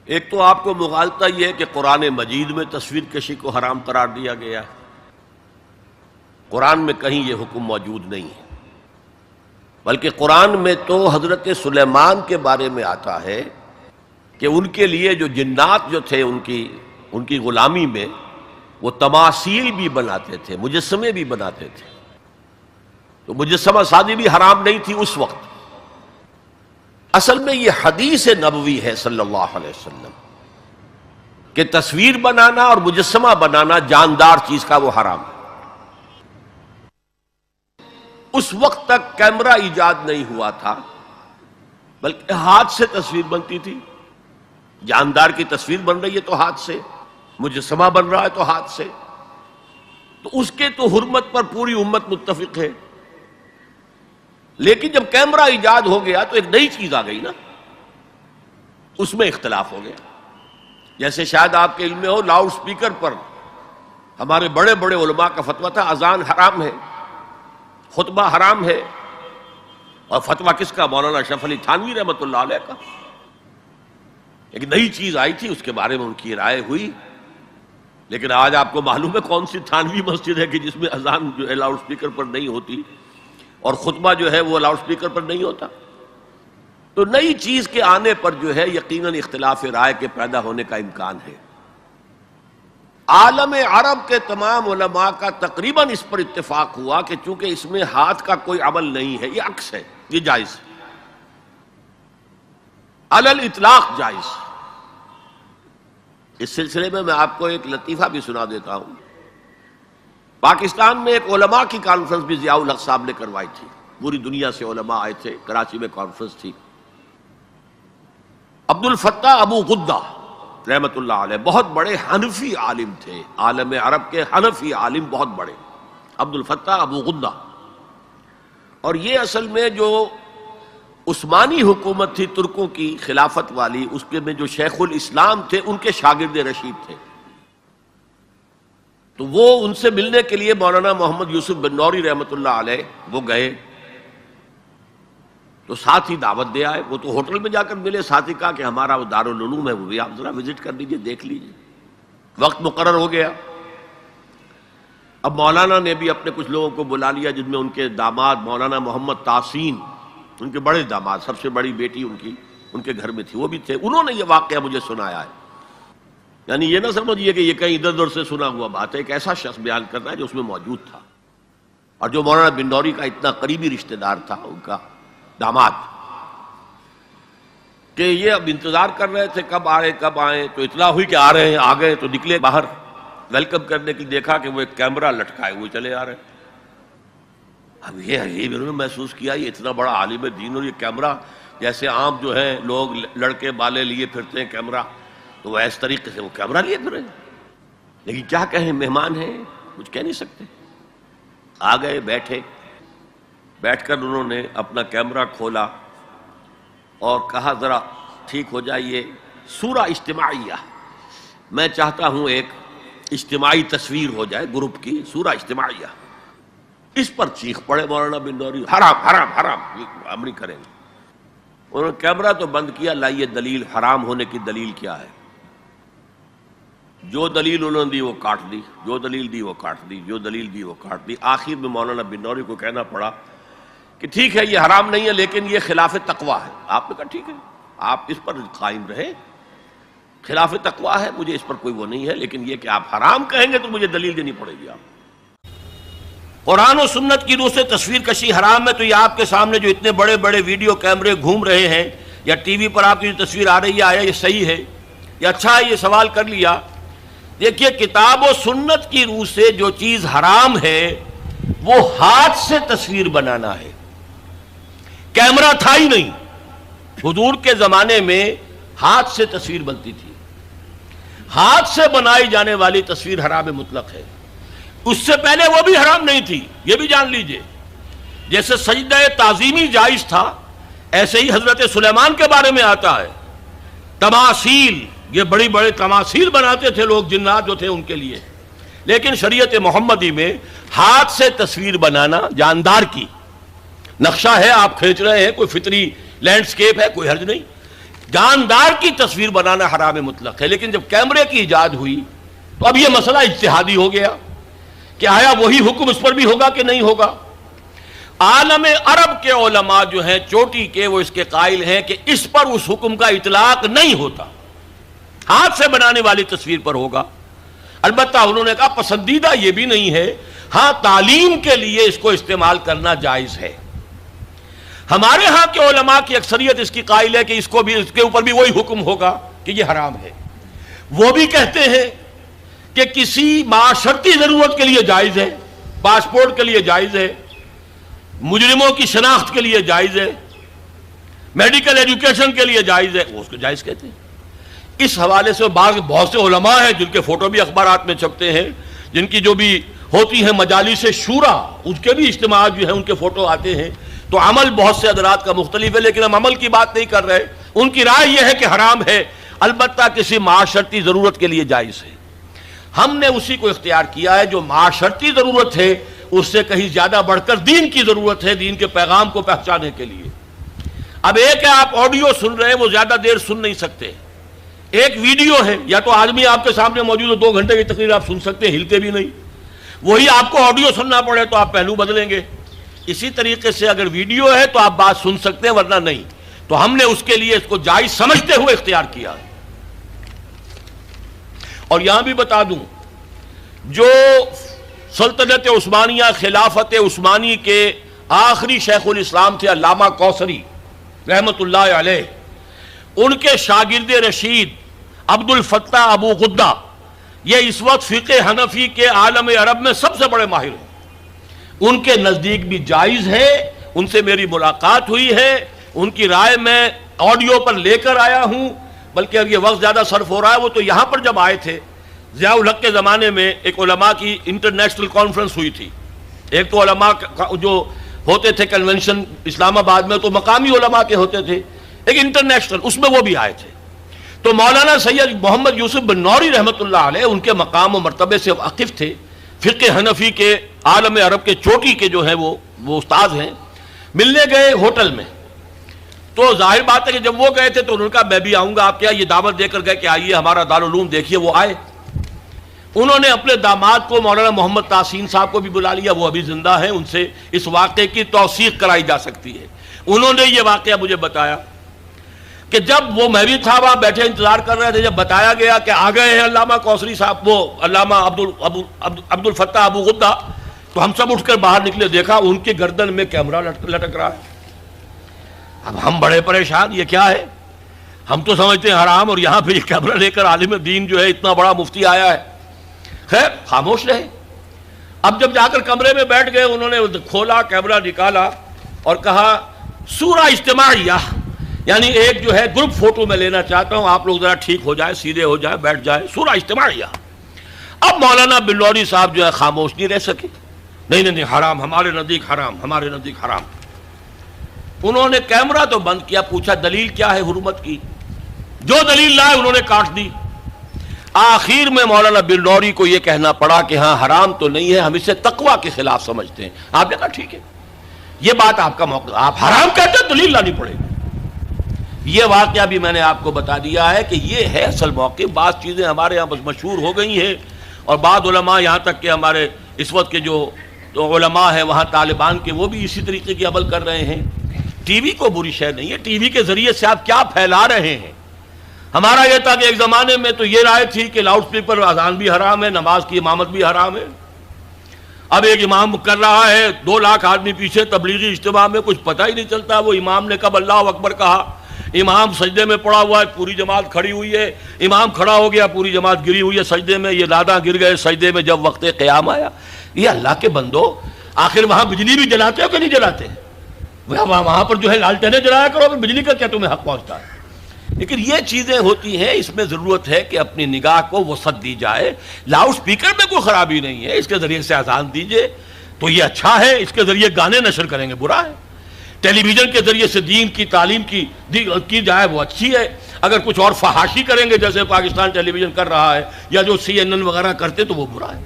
ایک تو آپ کو مغالطہ یہ ہے کہ قرآن مجید میں تصویر کشی کو حرام قرار دیا گیا ہے۔ قرآن میں کہیں یہ حکم موجود نہیں ہے، بلکہ قرآن میں تو حضرت سلیمان کے بارے میں آتا ہے کہ ان کے لیے جو جنات جو تھے ان کی غلامی میں وہ تماثیل بھی بناتے تھے، مجسمے بھی بناتے تھے، تو مجسمہ سازی بھی حرام نہیں تھی اس وقت۔ اصل میں یہ حدیث نبوی ہے صلی اللہ علیہ وسلم کہ تصویر بنانا اور مجسمہ بنانا جاندار چیز کا وہ حرام ہے۔ اس وقت تک کیمرہ ایجاد نہیں ہوا تھا، بلکہ ہاتھ سے تصویر بنتی تھی۔ جاندار کی تصویر بن رہی ہے تو ہاتھ سے، مجسمہ بن رہا ہے تو ہاتھ سے، تو اس کے تو حرمت پر پوری امت متفق ہے۔ لیکن جب کیمرہ ایجاد ہو گیا تو ایک نئی چیز آ گئی نا، اس میں اختلاف ہو گیا۔ جیسے شاید آپ کے علم میں ہو، لاؤڈ سپیکر پر ہمارے بڑے بڑے علماء کا فتویٰ تھا اذان حرام ہے، خطبہ حرام ہے، اور فتویٰ کس کا؟ مولانا اشرف علی تھانوی رحمۃ اللہ علیہ کا۔ ایک نئی چیز آئی تھی، اس کے بارے میں ان کی رائے ہوئی، لیکن آج آپ کو معلوم ہے کون سی تھانوی مسجد ہے کہ جس میں اذان جو ہے لاؤڈ سپیکر پر نہیں ہوتی اور خطبہ جو ہے وہ لاؤڈ سپیکر پر نہیں ہوتا۔ تو نئی چیز کے آنے پر جو ہے یقیناً اختلاف رائے کے پیدا ہونے کا امکان ہے۔ عالم عرب کے تمام علماء کا تقریباً اس پر اتفاق ہوا کہ چونکہ اس میں ہاتھ کا کوئی عمل نہیں ہے، یہ عکس ہے، یہ جائز ہے، علی الاطلاق جائز۔ اس سلسلے میں آپ کو ایک لطیفہ بھی سنا دیتا ہوں۔ پاکستان میں ایک علماء کی کانفرنس بھی ضیاء الحق صاحب نے کروائی تھی، پوری دنیا سے علماء آئے تھے، کراچی میں کانفرنس تھی۔ عبد الفتاح ابو غدہ رحمت اللہ علیہ بہت بڑے حنفی عالم تھے، عالم عرب کے حنفی عالم بہت بڑے، عبد الفتاح ابو غدہ۔ اور یہ اصل میں جو عثمانی حکومت تھی ترکوں کی خلافت والی، اس کے میں جو شیخ الاسلام تھے ان کے شاگرد رشید تھے، تو وہ ان سے ملنے کے لیے مولانا محمد یوسف بن نوری رحمت اللہ علیہ وہ گئے، تو ساتھ ہی دعوت دے آئے۔ وہ تو ہوٹل میں جا کر ملے، ساتھ ہی کہا کہ ہمارا وہ دارالعلوم ہے، وہ بھی آپ ذرا وزٹ کر لیجئے، دیکھ لیجئے۔ وقت مقرر ہو گیا۔ اب مولانا نے بھی اپنے کچھ لوگوں کو بلا لیا، جن میں ان کے داماد مولانا محمد تحسین، ان کے بڑے داماد، سب سے بڑی بیٹی ان کے گھر میں تھی، وہ بھی تھے۔ انہوں نے یہ واقعہ مجھے سنایا ہے، یعنی یہ نہ سمجھیے کہ یہ کہیں ادھر ادھر سے سنا ہوا بات ہے، ایک ایسا شخص بیان کر رہا ہے جو اس میں موجود تھا، اور جو مولانا بن نوری کا اتنا قریبی رشتہ دار تھا، ان کا داماد، کہ یہ اب انتظار کر رہے تھے کب آئیں، تو اطلاع ہوئی کہ آ رہے ہیں، آ گئے تو نکلے باہر ویلکم کرنے کے لیے، دیکھا کہ وہ ایک کیمرہ لٹکائے ہوئے چلے آ رہے ہیں۔ اب یہ انہوں نے محسوس کیا یہ اتنا بڑا عالم دین اور یہ کیمرہ، جیسے عام جو ہے لوگ لڑکے بالے لیے پھرتے ہیں کیمرہ، تو وہ اس طریقے سے وہ کیمرہ لیے پھرے۔ لیکن کیا کہیں، مہمان ہیں، کچھ کہہ نہیں سکتے۔ آ گئے، بیٹھ کر انہوں نے اپنا کیمرہ کھولا اور کہا ذرا ٹھیک ہو جائیے، سورہ اجتماعیہ، میں چاہتا ہوں ایک اجتماعی تصویر ہو جائے گروپ کی، سورہ اجتماعیہ۔ اس پر چیخ پڑے مولانا بن نوری، حرام حرام حرام، ہم نہیں کریں گے۔ انہوں نے کیمرہ تو بند کیا، لائیے دلیل، حرام ہونے کی دلیل کیا ہے؟ جو دلیل انہوں نے دی وہ کاٹ دی، جو دلیل دی وہ کاٹ دی، جو دلیل دی وہ کاٹ دی۔ آخر میں مولانا بن نوری کو کہنا پڑا کہ ٹھیک ہے یہ حرام نہیں ہے، لیکن یہ خلاف تقویٰ ہے۔ آپ نے کہا ٹھیک ہے، آپ اس پر قائم رہیں، خلاف تقویٰ ہے، مجھے اس پر کوئی وہ نہیں ہے، لیکن یہ کہ آپ حرام کہیں گے تو مجھے دلیل دینی پڑے گی۔ آپ قرآن و سنت کی روح سے تصویر کشی حرام ہے، تو یہ آپ کے سامنے جو اتنے بڑے بڑے ویڈیو کیمرے گھوم رہے ہیں، یا ٹی وی پر آپ کی جو تصویر آ رہی ہے، آیا یہ صحیح ہے یا اچھا ہے؟ یہ سوال کر لیا۔ دیکھیے، کتاب و سنت کی روح سے جو چیز حرام ہے وہ ہاتھ سے تصویر بنانا ہے، کیمرہ تھا ہی نہیں۔ حضور کے زمانے میں ہاتھ سے تصویر بنتی تھی، ہاتھ سے بنائی جانے والی تصویر حرام مطلق ہے۔ اس سے پہلے وہ بھی حرام نہیں تھی، یہ بھی جان لیجئے۔ جیسے سجدہ تعظیمی جائز تھا، ایسے ہی حضرت سلیمان کے بارے میں آتا ہے، تماثیل، یہ بڑی بڑے تماثیل بناتے تھے لوگ، جنات جو تھے ان کے لیے۔ لیکن شریعت محمدی میں ہاتھ سے تصویر بنانا جاندار کی، نقشہ ہے آپ کھینچ رہے ہیں، کوئی فطری لینڈسکیپ ہے، کوئی حرج نہیں، جاندار کی تصویر بنانا حرام مطلق ہے، لیکن جب کیمرے کی ایجاد ہوئی تو اب یہ مسئلہ اجتہادی ہو گیا کہ آیا وہی حکم اس پر بھی ہوگا کہ نہیں ہوگا۔ عالم عرب کے علماء جو ہیں چوٹی کے، وہ اس کے قائل ہیں کہ اس پر اس حکم کا اطلاق نہیں ہوتا، ہاتھ سے بنانے والی تصویر پر ہوگا۔ البتہ انہوں نے کہا پسندیدہ یہ بھی نہیں ہے، ہاں تعلیم کے لیے اس کو استعمال کرنا جائز ہے۔ ہمارے ہاں کے علماء کی اکثریت اس کی قائل ہے کہ اس کے اوپر بھی وہی حکم ہوگا کہ یہ حرام ہے۔ وہ بھی کہتے ہیں کہ کسی معاشرتی ضرورت کے لیے جائز ہے، پاسپورٹ کے لیے جائز ہے، مجرموں کی شناخت کے لیے جائز ہے، میڈیکل ایجوکیشن کے لیے جائز ہے، وہ اس کو جائز کہتے ہیں۔ اس حوالے سے بہت سے علماء ہیں جن کے فوٹو بھی اخبارات میں چھپتے ہیں، جن کی جو بھی ہوتی ہیں مجالس شورا، اس کے بھی اجتماعات جو ہیں ان کے فوٹو آتے ہیں۔ تو عمل بہت سے حضرات کا مختلف ہے، لیکن ہم عمل کی بات نہیں کر رہے۔ ان کی رائے یہ ہے کہ حرام ہے، البتہ کسی معاشرتی ضرورت کے لیے جائز ہے۔ ہم نے اسی کو اختیار کیا ہے جو معاشرتی ضرورت ہے، اس سے کہیں زیادہ بڑھ کر دین کی ضرورت ہے، دین کے پیغام کو پہنچانے کے لیے۔ اب ایک ہے آپ آڈیو سن رہے ہیں، وہ زیادہ دیر سن نہیں سکتے۔ ایک ویڈیو ہے، یا تو آدمی آپ کے سامنے موجود ہے، 2 گھنٹے کی تقریر آپ سن سکتے ہیں ہلتے بھی نہیں، وہی آپ کو آڈیو سننا پڑے تو آپ پہلو بدلیں گے۔ اسی طریقے سے اگر ویڈیو ہے تو آپ بات سن سکتے ہیں ورنہ نہیں۔ تو ہم نے اس کے لیے اس کو جائز سمجھتے ہوئے اختیار کیا۔ اور یہاں بھی بتا دوں، جو سلطنت عثمانیہ خلافت عثمانی کے آخری شیخ الاسلام تھے علامہ کوثری رحمت اللہ علیہ، ان کے شاگرد رشید عبد الفتاح ابو غدہ، یہ اس وقت فقہ حنفی کے عالم عرب میں سب سے بڑے ماہر ہیں۔ ان کے نزدیک بھی جائز ہے، ان سے میری ملاقات ہوئی ہے، ان کی رائے میں آڈیو پر لے کر آیا ہوں، بلکہ اب یہ وقت زیادہ صرف ہو رہا ہے۔ وہ تو یہاں پر جب آئے تھے ضیاء الحق کے زمانے میں ایک علماء کی انٹرنیشنل کانفرنس ہوئی تھی۔ ایک تو علماء جو ہوتے تھے کنونشن اسلام آباد میں تو مقامی علماء کے ہوتے تھے، ایک انٹرنیشنل، اس میں وہ بھی آئے تھے۔ تو مولانا سید محمد یوسف بن نوری رحمت اللہ علیہ ان کے مقام و مرتبے سے واقف تھے، فقہ حنفی کے عالم عرب کے چوٹی کے جو ہیں وہ استاد ہیں۔ ملنے گئے ہوٹل میں، تو ظاہر بات ہے کہ جب وہ گئے تھے تو انہوں نے کہا میں بھی آؤں گا، آپ کیا یہ دعوت دے کر گئے کہ آئیے ہمارا دارالعلوم دیکھیے۔ وہ آئے، انہوں نے اپنے داماد کو مولانا محمد تحسین صاحب کو بھی بلا لیا، وہ ابھی زندہ ہیں، ان سے اس واقعے کی توثیق کرائی جا سکتی ہے۔ انہوں نے یہ واقعہ مجھے بتایا کہ جب وہ میں بھی تھا وہاں بیٹھے انتظار کر رہے تھے، جب بتایا گیا کہ آ گئے ہیں علامہ کوثری صاحب، وہ علامہ عبد الفتاح ابو غدہ، تو ہم سب اٹھ کر باہر نکلے، دیکھا ان کے گردن میں کیمرہ لٹک رہا ہے۔ اب ہم بڑے پریشان، یہ کیا ہے؟ ہم تو سمجھتے ہیں حرام، اور یہاں پہ یہ کیمرہ لے کر عالم دین جو ہے اتنا بڑا مفتی آیا ہے۔ خیر خاموش رہے۔ اب جب جا کر کمرے میں بیٹھ گئے، انہوں نے کھولا، کیمرہ نکالا اور کہا سورہ اجتماعیہ، یعنی ایک جو ہے گروپ فوٹو میں لینا چاہتا ہوں، آپ لوگ ذرا ٹھیک ہو جائے، سیدھے ہو جائے، بیٹھ جائے، سورہ اجتماعیہ۔ اب مولانا بلوری صاحب جو ہے خاموش نہیں رہ سکے، نہیں حرام، ہمارے نزدیک حرام، ہمارے نزدیک حرام۔ انہوں نے کیمرہ تو بند کیا، پوچھا دلیل کیا ہے حرمت کی؟ جو دلیل لائے انہوں نے کاٹ دی۔ آخر میں مولانا بلوری کو یہ کہنا پڑا کہ ہاں حرام تو نہیں ہے، ہم اسے تقویٰ کے خلاف سمجھتے ہیں۔ آپ نے کہا ٹھیک ہے، یہ بات آپ کا موقع، آپ حرام کہتے ہیں دلیل لانی پڑے گی۔ یہ واقعہ بھی میں نے آپ کو بتا دیا ہے کہ یہ ہے اصل موقع۔ بعض چیزیں ہمارے یہاں بس مشہور ہو گئی ہیں، اور بعض علماء یہاں تک کہ ہمارے اس وقت کے جو علماء ہیں وہاں طالبان کے، وہ بھی اسی طریقے کی عمل کر رہے ہیں۔ ٹی وی کو بری شے نہیں ہے، ٹی وی کے ذریعے سے آپ کیا پھیلا رہے ہیں۔ ہمارا یہ تھا کہ ایک زمانے میں تو یہ رائے تھی کہ لاؤڈ اسپیکر اذان بھی حرام ہے، نماز کی امامت بھی حرام ہے۔ اب ایک امام کر رہا ہے، 2 لاکھ آدمی پیچھے تبلیغی اجتماع میں، کچھ پتہ ہی نہیں چلتا وہ امام نے کب اللہ اکبر کہا۔ امام سجدے میں پڑا ہوا ہے، پوری جماعت کھڑی ہوئی ہے، امام کھڑا ہو گیا، پوری جماعت گری ہوئی ہے سجدے میں، یہ دادا گر گئے سجدے میں جب وقت قیام آیا۔ یہ اللہ کے بندو، آخر وہاں بجلی بھی جلاتے ہو کہ نہیں جلاتے؟ وہاں پر جو ہے لالٹینیں جلایا کرو، بجلی کا کیا تمہیں حق پہنچتا ہے؟ لیکن یہ چیزیں ہوتی ہیں، اس میں ضرورت ہے کہ اپنی نگاہ کو وسعت دی جائے۔ لاؤڈ سپیکر میں کوئی خرابی نہیں ہے، اس کے ذریعے سے اذان دیجئے تو یہ اچھا ہے، اس کے ذریعے گانے نشر کریں گے برا ہے۔ ٹیلی ویژن کے ذریعے سے دین کی تعلیم کی جائے وہ اچھی ہے۔ اگر کچھ اور فحاشی کریں گے جیسے پاکستان ٹیلی ویژن کر رہا ہے یا جو CNN وغیرہ کرتے تو وہ برا ہے۔